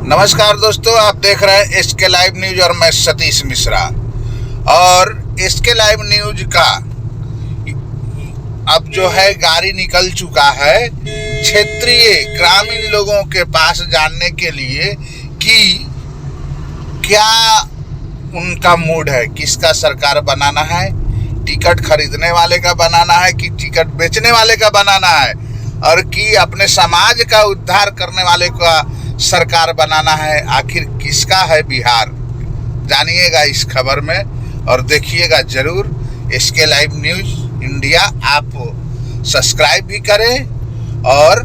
नमस्कार दोस्तों, आप देख रहे हैं एसके लाइव न्यूज और मैं सतीश मिश्रा। और एसके लाइव न्यूज का अब जो है गाड़ी निकल चुका है क्षेत्रीय ग्रामीण लोगों के पास जानने के लिए कि क्या उनका मूड है, किसका सरकार बनाना है, टिकट खरीदने वाले का बनाना है कि टिकट बेचने वाले का बनाना है, और कि अपने समाज का उद्धार करने वाले का सरकार बनाना है। आखिर किसका है बिहार, जानिएगा इस खबर में और देखिएगा जरूर एसके लाइव न्यूज इंडिया। आप सब्सक्राइब भी करें और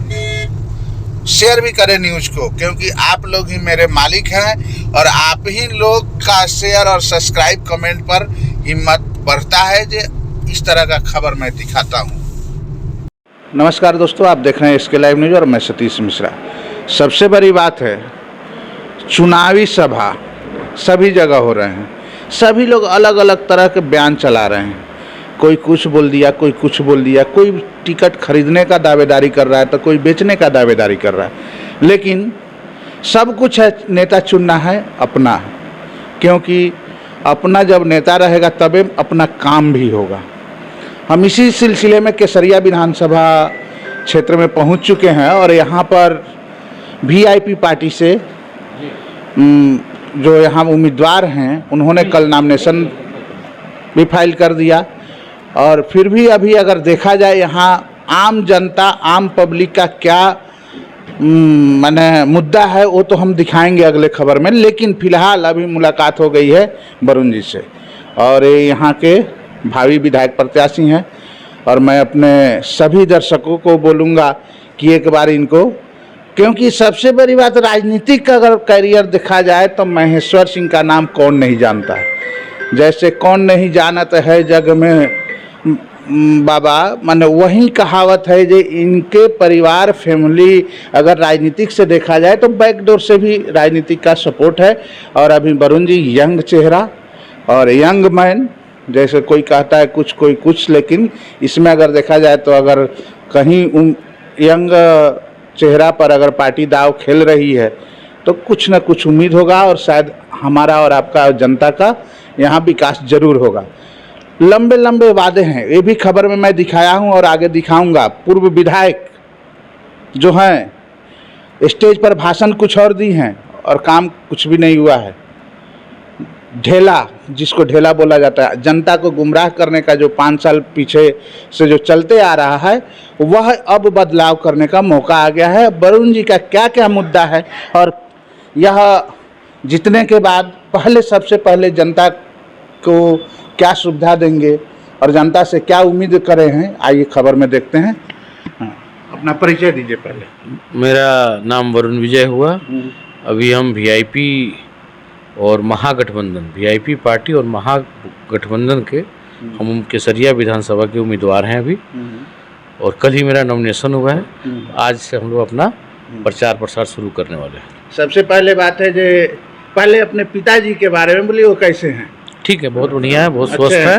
शेयर भी करें न्यूज को, क्योंकि आप लोग ही मेरे मालिक हैं और आप ही लोग का शेयर और सब्सक्राइब कमेंट पर हिम्मत बढ़ता है जो इस तरह का खबर मैं दिखाता हूँ। नमस्कार दोस्तों, आप देख रहे हैं एसके लाइव न्यूज और मैं सतीश मिश्रा। सबसे बड़ी बात है, चुनावी सभा सभी जगह हो रहे हैं, सभी लोग अलग अलग तरह के बयान चला रहे हैं। कोई कुछ बोल दिया, कोई कुछ बोल दिया, कोई टिकट खरीदने का दावेदारी कर रहा है तो कोई बेचने का दावेदारी कर रहा है। लेकिन सब कुछ है, नेता चुनना है अपना, क्योंकि अपना जब नेता रहेगा तभी अपना काम भी होगा। हम इसी सिलसिले में केसरिया विधानसभा क्षेत्र में पहुंच चुके हैं और यहाँ पर वीआईपी पार्टी से जो यहाँ उम्मीदवार हैं उन्होंने कल नामिनेशन भी फाइल कर दिया। और फिर भी अभी अगर देखा जाए यहाँ आम जनता, आम पब्लिक का क्या माने मुद्दा है वो तो हम दिखाएंगे अगले खबर में। लेकिन फिलहाल अभी मुलाकात हो गई है वरुण जी से और ये यहाँ के भावी विधायक प्रत्याशी हैं। और मैं अपने सभी दर्शकों को बोलूँगा कि एक बार इनको, क्योंकि सबसे बड़ी बात राजनीतिक का अगर करियर देखा जाए तो महेश्वर सिंह का नाम कौन नहीं जानता है। जैसे कौन नहीं जानत है जग में बाबा, माने वही कहावत है जो इनके परिवार फैमिली अगर राजनीतिक से देखा जाए तो बैकडोर से भी राजनीतिक का सपोर्ट है। और अभी वरुण जी यंग चेहरा और यंग मैन, जैसे कोई कहता है कुछ कोई कुछ, लेकिन इसमें अगर देखा जाए तो अगर कहीं यंग चेहरा पर अगर पार्टी दाव खेल रही है तो कुछ न कुछ उम्मीद होगा और शायद हमारा और आपका जनता का यहाँ विकास जरूर होगा। लंबे लंबे वादे हैं, ये भी खबर में मैं दिखाया हूँ और आगे दिखाऊंगा। पूर्व विधायक जो हैं स्टेज पर भाषण कुछ और दी हैं और काम कुछ भी नहीं हुआ है। ढेला, जिसको ढेला बोला जाता है, जनता को गुमराह करने का जो 5 साल पीछे से जो चलते आ रहा है वह अब बदलाव करने का मौका आ गया है। वरुण जी का क्या क्या मुद्दा है और यह जीतने के बाद पहले सबसे पहले जनता को क्या सुविधा देंगे और जनता से क्या उम्मीद कर रहे हैं, आइए खबर में देखते हैं। अपना परिचय दीजिए पहले। मेरा नाम वरुण विजय हुआ। अभी हम वीआईपी और महागठबंधन, वीआईपी पार्टी और महागठबंधन के हम केसरिया विधानसभा के उम्मीदवार हैं अभी। और कल ही मेरा नॉमिनेशन हुआ है। आज से हम लोग अपना प्रचार प्रसार शुरू करने वाले हैं। सबसे पहले बात है जो पहले अपने पिताजी के बारे में बोलिए, वो कैसे हैं? ठीक है, बहुत बढ़िया है, बहुत स्वस्थ है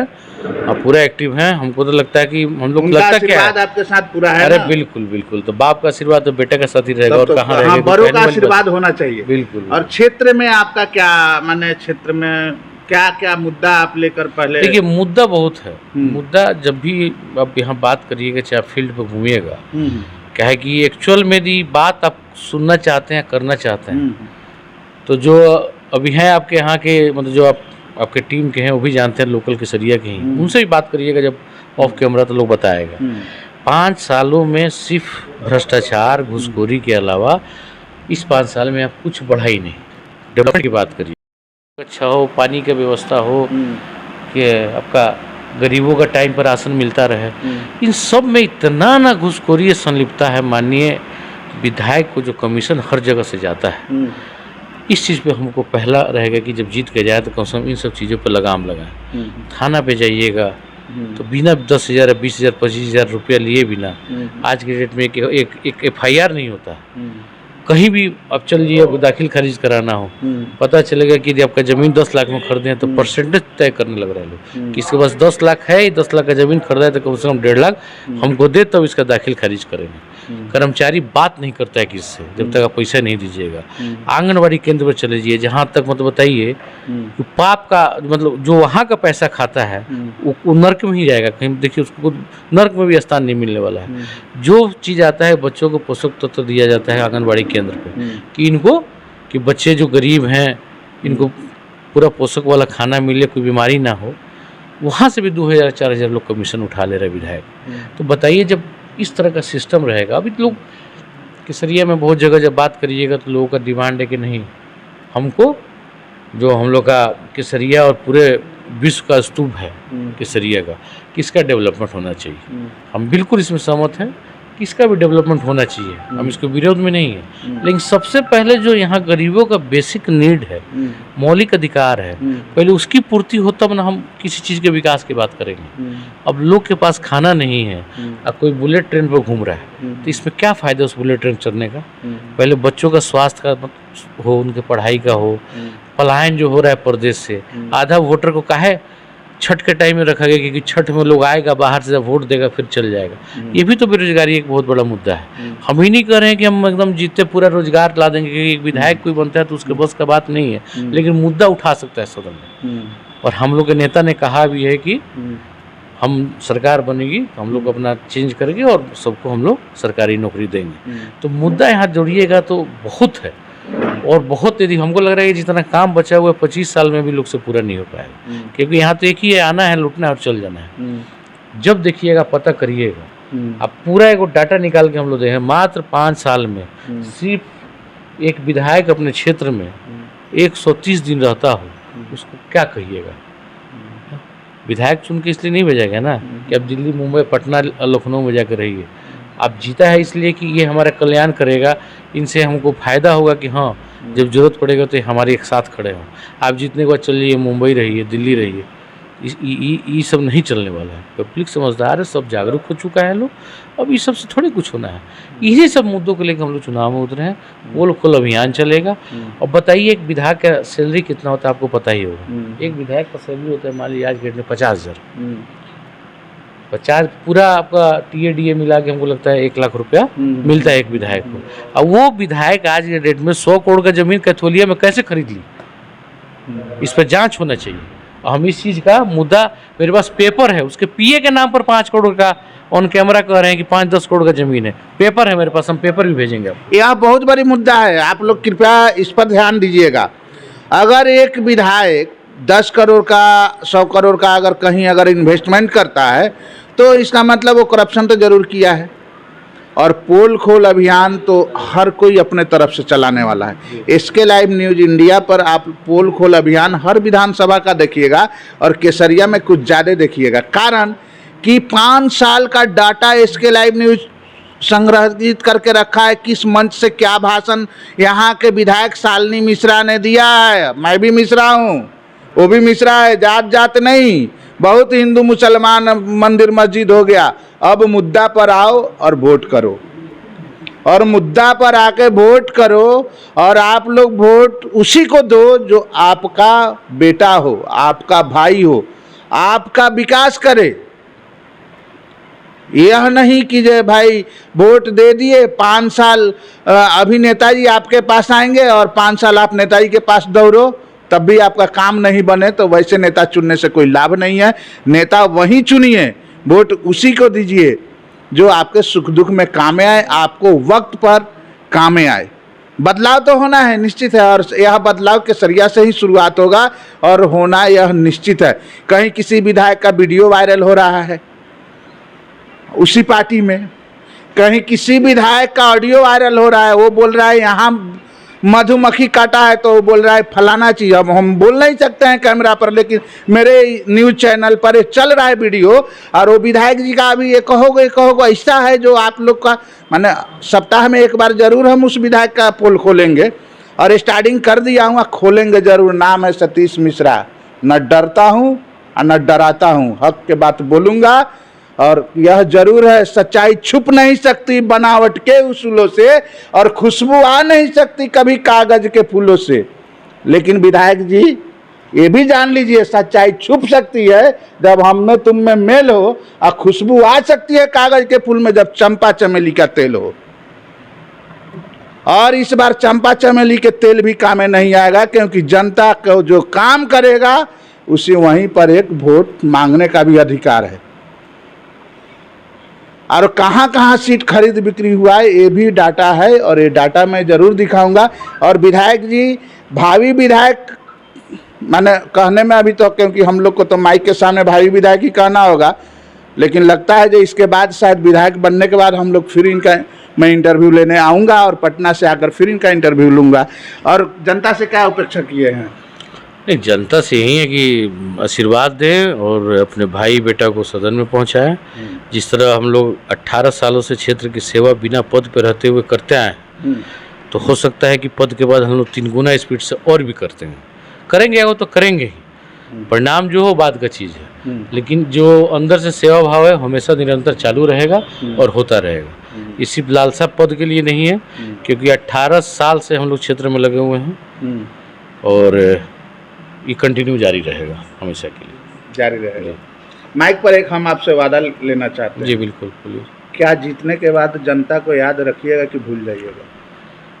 और पूरा एक्टिव हैं। हमको तो लगता है कि हम लोग लगता है क्या है आपके साथ पूरा है। अरे बिल्कुल बिल्कुल, तो बाप का आशीर्वाद तो बेटे के साथ ही रहेगा और कहाँ रहेगा, बड़ों का आशीर्वाद होना चाहिए। बिल्कुल। और क्षेत्र में आपका क्या माने, क्षेत्र में क्या क्या मुद्दा आप लेकर पहले? देखिए, मुद्दा बहुत है। मुद्दा जब भी आप यहाँ बात करिएगा, चाहे आप फील्ड पर घूमिएगा, क्या है कि एक्चुअल में यदि बात आप सुनना चाहते हैं, करना चाहते हैं, तो जो अभी हैं आपके यहाँ के, मतलब जो आपके टीम के हैं वो भी जानते हैं, लोकल केसरिया के हैं, उनसे भी बात करिएगा जब ऑफ कैमरा तो लोग बताएगा। 5 सालों में सिर्फ भ्रष्टाचार, घूसखोरी के अलावा इस 5 साल में आप कुछ बढ़ा ही नहीं। डेवलपमेंट की बात करिए, अच्छा हो, पानी का व्यवस्था हो, कि आपका गरीबों का टाइम पर राशन मिलता रहे, इन सब में इतना ना घूसखोरी संलिप्तता है। माननीय विधायक को जो कमीशन हर जगह से जाता है, इस चीज़ पे हमको पहला रहेगा कि जब जीत के जाए तो कम से कम इन सब चीज़ों पर लगाम लगाएं। थाना पे जाइएगा तो बिना 10,000, 20,000, 25,000 रुपया लिए बिना आज के डेट में एक FIR नहीं होता। कहीं भी आप चल जाइए, दाखिल खारिज कराना हो, पता चलेगा कि यदि आपका ज़मीन 10 लाख में खरीदे हैं तो परसेंटेज तय करने लग रहे हैं लोग कि इसके पास 10 लाख है, 10 लाख का ज़मीन खरीदा है तो कम से कम 1.5 लाख हमको दे, तब इसका दाखिल खारिज करेंगे। कर्मचारी बात नहीं करता है किससे जब तक आप पैसा नहीं दीजिएगा। आंगनबाड़ी केंद्र पर चले जाइए, जहाँ तक मतलब बताइए कि पाप का मतलब जो वहाँ का पैसा खाता है वो नर्क में ही जाएगा। कहीं देखिए उसको नर्क में भी स्थान नहीं मिलने वाला है। जो चीज़ आता है बच्चों को पोषक तत्व दिया जाता है आंगनबाड़ी केंद्र पे कि इनको कि बच्चे जो गरीब हैं इनको पूरा पोषक वाला खाना मिले, कोई बीमारी ना हो, वहाँ से भी 2000-4000 लोग कमीशन उठा ले रहे विधायक। तो बताइए जब इस तरह का सिस्टम रहेगा, अभी लोग केसरिया में बहुत जगह जब बात करिएगा तो लोगों का डिमांड है कि नहीं हमको जो हम लोग का केसरिया और पूरे विश्व का स्तूप है केसरिया का, किसका डेवलपमेंट होना चाहिए। हम बिल्कुल इसमें सहमत हैं कि इसका भी डेवलपमेंट होना चाहिए, हम इसको विरोध में नहीं है। लेकिन सबसे पहले जो यहाँ गरीबों का बेसिक नीड है, मौलिक अधिकार है, पहले उसकी पूर्ति हो तब ना हम किसी चीज़ के विकास की बात करेंगे। अब लोग के पास खाना नहीं है, अब कोई बुलेट ट्रेन पर घूम रहा है तो इसमें क्या फ़ायदा उस बुलेट ट्रेन चढ़ने का। पहले बच्चों का स्वास्थ्य का हो, उनके पढ़ाई का हो, पलायन जो हो रहा है प्रदेश से, आधा वोटर को काहे छठ के टाइम में रखा गया क्योंकि छठ में लोग आएगा बाहर से, वोट देगा फिर चल जाएगा। ये भी तो बेरोजगारी एक बहुत बड़ा मुद्दा है। हम ही नहीं कह रहे हैं कि हम एकदम जीते पूरा रोजगार ला देंगे, क्योंकि एक विधायक कोई बनता है तो उसके बस का बात नहीं है, लेकिन मुद्दा उठा सकता है सदन में। और हम लोग के नेता ने कहा भी है कि हम सरकार बनेगी तो हम लोग अपना चेंज करेंगे और सबको हम लोग सरकारी नौकरी देंगे। तो मुद्दा यहाँ जोड़िएगा तो बहुत है और बहुत, यदि हमको लग रहा है कि जितना काम बचा हुआ है 25 साल में भी लोग से पूरा नहीं हो पाएगा, क्योंकि यहाँ तो एक ही है, आना है, लूटना है और चल जाना है। जब देखिएगा पता करिएगा, अब पूरा एक डाटा निकाल के हम लोग देखें, मात्र 5 साल में सिर्फ एक विधायक अपने क्षेत्र में 130 दिन रहता हो, उसको क्या कहिएगा। विधायक चुन के इसलिए नहीं भेजा ना कि अब दिल्ली, मुंबई, पटना, लखनऊ में जाकर रहिए। आप जीता है इसलिए कि ये हमारा कल्याण करेगा, इनसे हमको फ़ायदा होगा कि हाँ जब ज़रूरत पड़ेगा तो हमारे एक साथ खड़े हों। आप जीतने के बाद चलिए मुंबई रहिए, दिल्ली रहिए, ये सब नहीं चलने वाला है। पब्लिक समझदार है, सब जागरूक हो चुका है लोग, अब इस सब से थोड़ी कुछ होना है। इन्हीं सब मुद्दों को लेकर हम लोग चुनाव में उतरे हैं, पोल खोल अभियान चलेगा। और बताइए एक विधायक का सैलरी कितना होता है आपको पता ही होगा। एक विधायक का सैलरी होता है मान लीजिए आज के डेट में 50,000, 50 पूरा आपका TADA मिला के हमको लगता है 1 लाख रुपया मिलता है एक विधायक को। अब वो विधायक आज के डेट में 100 करोड़ का जमीन कैथोलिया में कैसे खरीद ली, इस पर जांच होना चाहिए। और हम इस चीज़ का मुद्दा, मेरे पास पेपर है, उसके PA के नाम पर 5 करोड़ का ऑन कैमरा कह रहे हैं कि 5-10 करोड़ का जमीन है, पेपर है मेरे पास, हम पेपर भी भेजेंगे। यह बहुत बड़ी मुद्दा है, आप लोग कृपया इस पर ध्यान दीजिएगा। अगर एक विधायक 10 करोड़ का 100 करोड़ का अगर कहीं अगर इन्वेस्टमेंट करता है तो इसका मतलब वो करप्शन तो जरूर किया है। और पोल खोल अभियान तो हर कोई अपने तरफ से चलाने वाला है। इसके लाइव न्यूज़ इंडिया पर आप पोल खोल अभियान हर विधानसभा का देखिएगा और केसरिया में कुछ ज़्यादा देखिएगा, कारण कि 5 साल का डाटा इसके लाइव न्यूज़ संग्रहित करके रखा है। किस मंच से क्या भाषण यहाँ के विधायक शालिनी मिश्रा ने दिया है। मैं भी मिश्रा हूँ, वो भी मिश्रा है, जात जात नहीं, बहुत हिंदू मुसलमान मंदिर मस्जिद हो गया। अब मुद्दा पर आओ और वोट करो, और मुद्दा पर आके वोट करो, और आप लोग वोट उसी को दो जो आपका बेटा हो, आपका भाई हो, आपका विकास करे। यह नहीं कि जे भाई वोट दे दिए 5 साल अभी नेताजी आपके पास आएंगे और 5 साल आप नेताजी के पास दौड़ो, तब भी आपका काम नहीं बने, तो वैसे नेता चुनने से कोई लाभ नहीं है। नेता वही चुनिए, वोट उसी को दीजिए जो आपके सुख दुख में काम आए, आपको वक्त पर काम आए। बदलाव तो होना है, निश्चित है, और यह बदलाव केसरिया से ही शुरुआत होगा और होना यह निश्चित है। कहीं किसी विधायक का वीडियो वायरल हो रहा है उसी पार्टी में, कहीं किसी विधायक का ऑडियो वायरल हो रहा है, वो बोल रहा है यहाँ मधुमक्खी काटा है, तो वो बोल रहा है फलाना चीज़। अब हम बोल नहीं सकते हैं कैमरा पर, लेकिन मेरे न्यूज़ चैनल पर ये चल रहा है वीडियो, और वो विधायक जी का अभी ये कहोगे ऐसा है जो आप लोग का माने सप्ताह में एक बार जरूर हम उस विधायक का पोल खोलेंगे, और स्टार्टिंग कर दिया हूँ, खोलेंगे जरूर। नाम है सतीश मिश्रा। न डरता हूँ और न डराता हूँ, हक के बात बोलूँगा। और यह जरूर है, सच्चाई छुप नहीं सकती बनावट के उसूलों से, और खुशबू आ नहीं सकती कभी कागज के फूलों से। लेकिन विधायक जी ये भी जान लीजिए सच्चाई छुप सकती है जब हम में तुम में मेल हो, और खुशबू आ सकती है कागज के फूल में जब चंपा चमेली का तेल हो। और इस बार चंपा चमेली के तेल भी काम में नहीं आएगा, क्योंकि जनता को जो काम करेगा उसे वहीं पर एक वोट मांगने का भी अधिकार है। और कहाँ कहाँ सीट खरीद बिक्री हुआ है ये भी डाटा है, और ये डाटा मैं ज़रूर दिखाऊंगा। और विधायक जी, भावी विधायक माने कहने में अभी तो, क्योंकि हम लोग को तो माइक के सामने भावी विधायक ही कहना होगा, लेकिन लगता है जो इसके बाद शायद विधायक बनने के बाद हम लोग फिर इनका मैं इंटरव्यू लेने आऊँगा, और पटना से आकर फिर इनका इंटरव्यू लूँगा। और जनता से क्या अपेक्षा किए हैं? नहीं, जनता से यही है कि आशीर्वाद दें और अपने भाई बेटा को सदन में पहुंचाएं। जिस तरह हम लोग 18 सालों से क्षेत्र की सेवा बिना पद पर रहते हुए करते आए, तो हो सकता है कि पद के बाद हम लोग 3 गुना स्पीड से और भी करते हैं। करेंगे वो तो करेंगे ही, परिणाम जो हो बाद का चीज़ है, लेकिन जो अंदर से सेवा भाव है हमेशा निरंतर चालू रहेगा और होता रहेगा। इसी लालसा पद के लिए नहीं है, क्योंकि 18 साल से हम लोग क्षेत्र में लगे हुए हैं और ये कंटिन्यू जारी रहेगा, हमेशा के लिए जारी रहेगा। माइक पर एक हम आपसे वादा लेना चाहते हैं। जी बिल्कुल, बोलिए। क्या जीतने के बाद जनता को याद रखिएगा कि भूल जाइएगा?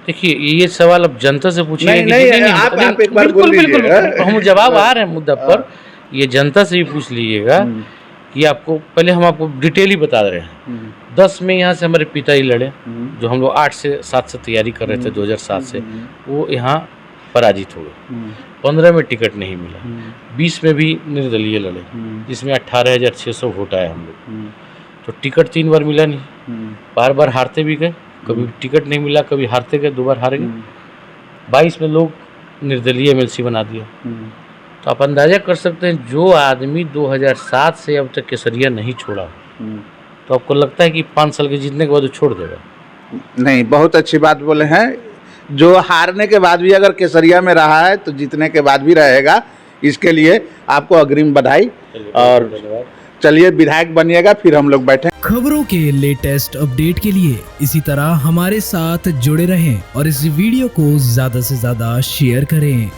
देखिए, ये सवाल अब जनता से पूछिए। नहीं, आप एक बार बोल बिल्कुल, हम जवाब आ रहे हैं मुद्दा पर। ये जनता से भी पूछ लीजिएगा कि आपको पहले हम आपको डिटेल ही बता रहे हैं। 10 में यहाँ से हमारे पिताजी लड़े, जो हम लोग 8 से 7 से तैयारी कर रहे थे 2007 से, वो यहाँ पराजित हो गए। 15 में टिकट नहीं मिला, 20 में भी निर्दलीय लड़े, जिसमें 18,600 वोट आए हम लोग। तो टिकट 3 बार मिला नहीं, बार बार हारते भी गए, कभी टिकट नहीं मिला, कभी हारते गए, 2 बार हार गए। 22 में लोग निर्दलीय एमएलसी बना दिया। तो आप अंदाजा कर सकते हैं, जो आदमी 2007 से अब तक केसरिया नहीं छोड़ा, तो आपको लगता है कि 5 साल के जीतने के बाद वो छोड़ देगा? नहीं, बहुत अच्छी बात बोले हैं। जो हारने के बाद भी अगर केसरिया में रहा है तो जीतने के बाद भी रहेगा। इसके लिए आपको अग्रिम बधाई, और चलिए विधायक बनिएगा, फिर हम लोग बैठे। खबरों के लेटेस्ट अपडेट के लिए इसी तरह हमारे साथ जुड़े रहें और इस वीडियो को ज़्यादा से ज़्यादा शेयर करें।